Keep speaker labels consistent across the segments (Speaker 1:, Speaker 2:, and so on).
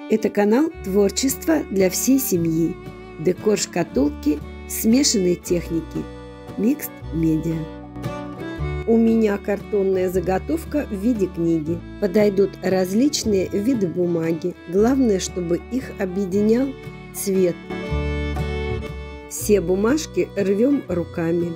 Speaker 1: Это канал творчества для всей семьи. Декор шкатулки смешанной техники. Mixed Media. У меня картонная заготовка в виде книги. Подойдут различные виды бумаги. Главное, чтобы их объединял цвет. Все бумажки рвем руками.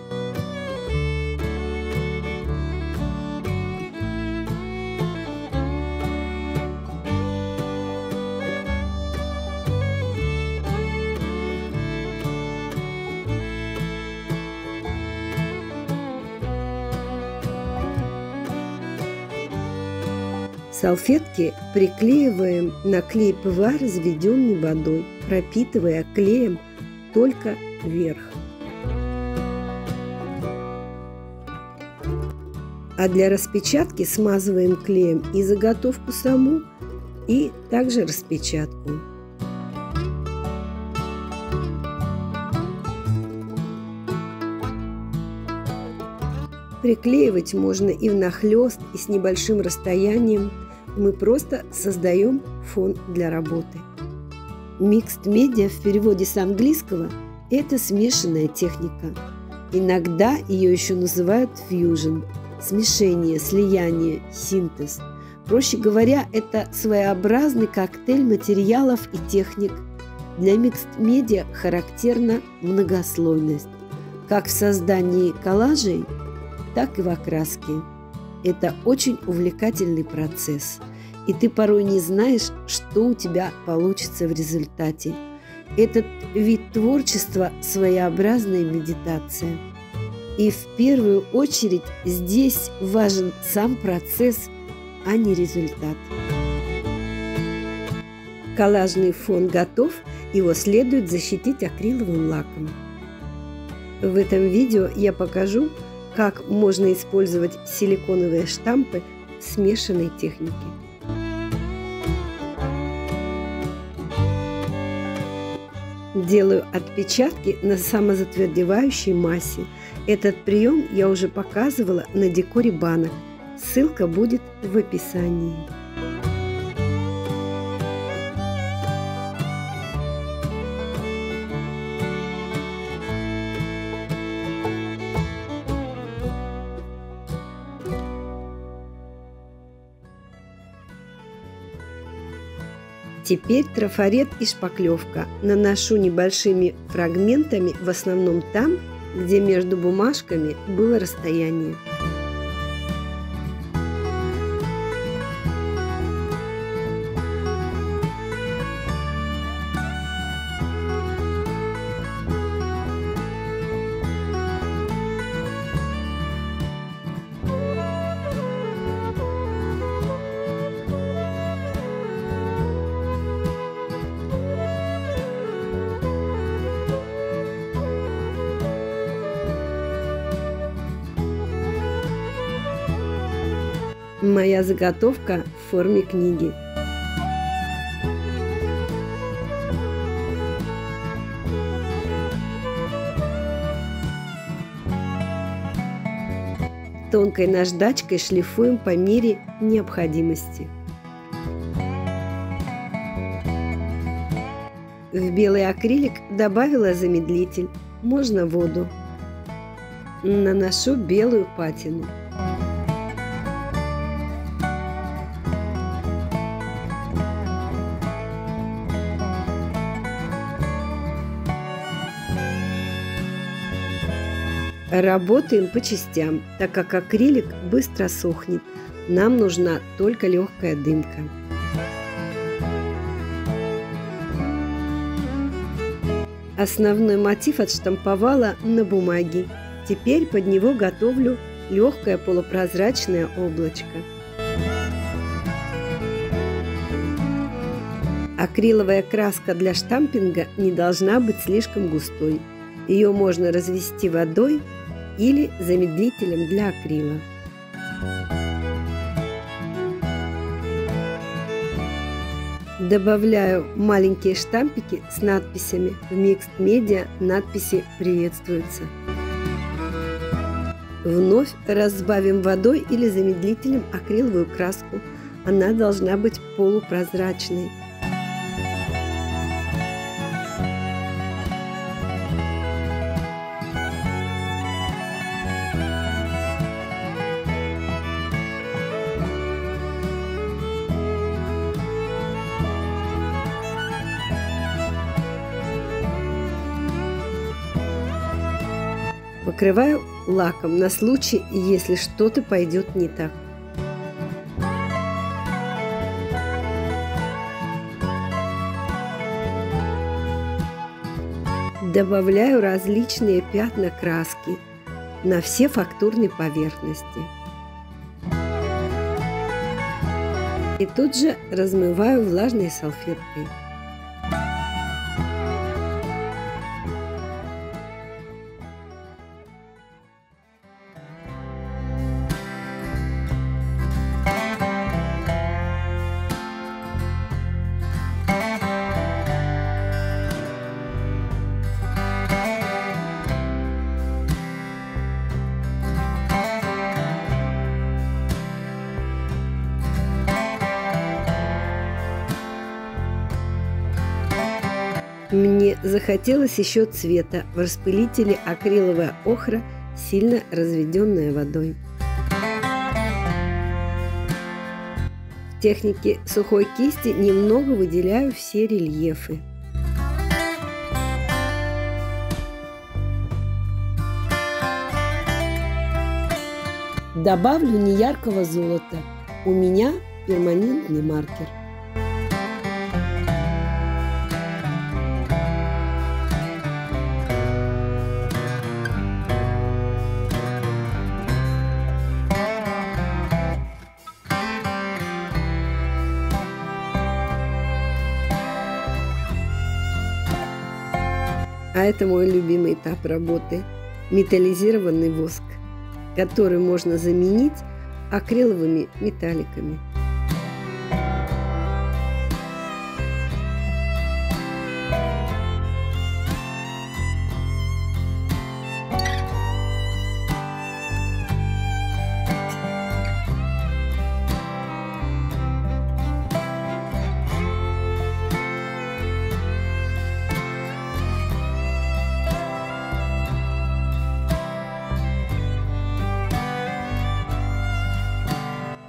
Speaker 1: Салфетки приклеиваем на клей ПВА, разведенный водой, пропитывая клеем только вверх. А для распечатки смазываем клеем и заготовку саму, и также распечатку. Приклеивать можно и внахлёст, и с небольшим расстоянием. Мы просто создаем фон для работы. Mixed Media в переводе с английского – это смешанная техника. Иногда ее еще называют fusion – смешение, слияние, синтез. Проще говоря, это своеобразный коктейль материалов и техник. Для Mixed Media характерна многослойность, как в создании коллажей, так и в окраске. Это очень увлекательный процесс, и ты порой не знаешь, что у тебя получится в результате. Этот вид творчества – своеобразная медитация. И в первую очередь здесь важен сам процесс, а не результат. Коллажный фон готов, его следует защитить акриловым лаком. В этом видео я покажу, как можно использовать силиконовые штампы в смешанной технике. Делаю отпечатки на самозатвердевающей массе. Этот прием я уже показывала на декоре банок. Ссылка будет в описании. Теперь трафарет и шпаклевка. Наношу небольшими фрагментами, в основном там, где между бумажками было расстояние. Моя заготовка в форме книги. Тонкой наждачкой шлифуем по мере необходимости. В белый акрилик добавила замедлитель, можно воду. Наношу белую патину. Работаем по частям, так как акрилик быстро сохнет. Нам нужна только легкая дымка. Основной мотив отштамповала на бумаге. Теперь под него готовлю легкое полупрозрачное облачко. Акриловая краска для штампинга не должна быть слишком густой. Ее можно развести водой или замедлителем для акрила. Добавляю маленькие штампики с надписями. В Mixed Media надписи приветствуются. Вновь разбавим водой или замедлителем акриловую краску. Она должна быть полупрозрачной. покрываю лаком на случай, если что-то пойдет не так. Добавляю различные пятна краски на все фактурные поверхности. И тут же размываю влажной салфеткой. Мне захотелось еще цвета в распылителе акриловая охра, сильно разведенная водой. В технике сухой кисти немного выделяю все рельефы. Добавлю неяркого золота. У меня перманентный маркер. А это мой любимый этап работы – металлизированный воск, который можно заменить акриловыми металликами.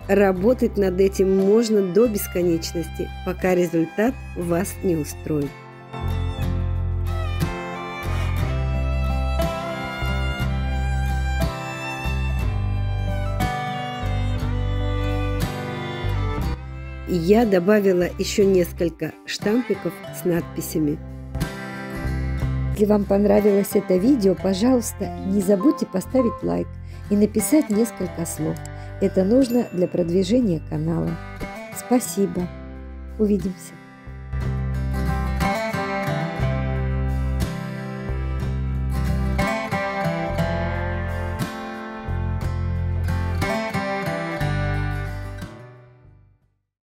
Speaker 1: Работать над этим можно до бесконечности, пока результат вас не устроит. Я добавила еще несколько штампиков с надписями.
Speaker 2: Если вам понравилось это видео, пожалуйста, не забудьте поставить лайк и написать несколько слов. Это нужно для продвижения канала. Спасибо. Увидимся.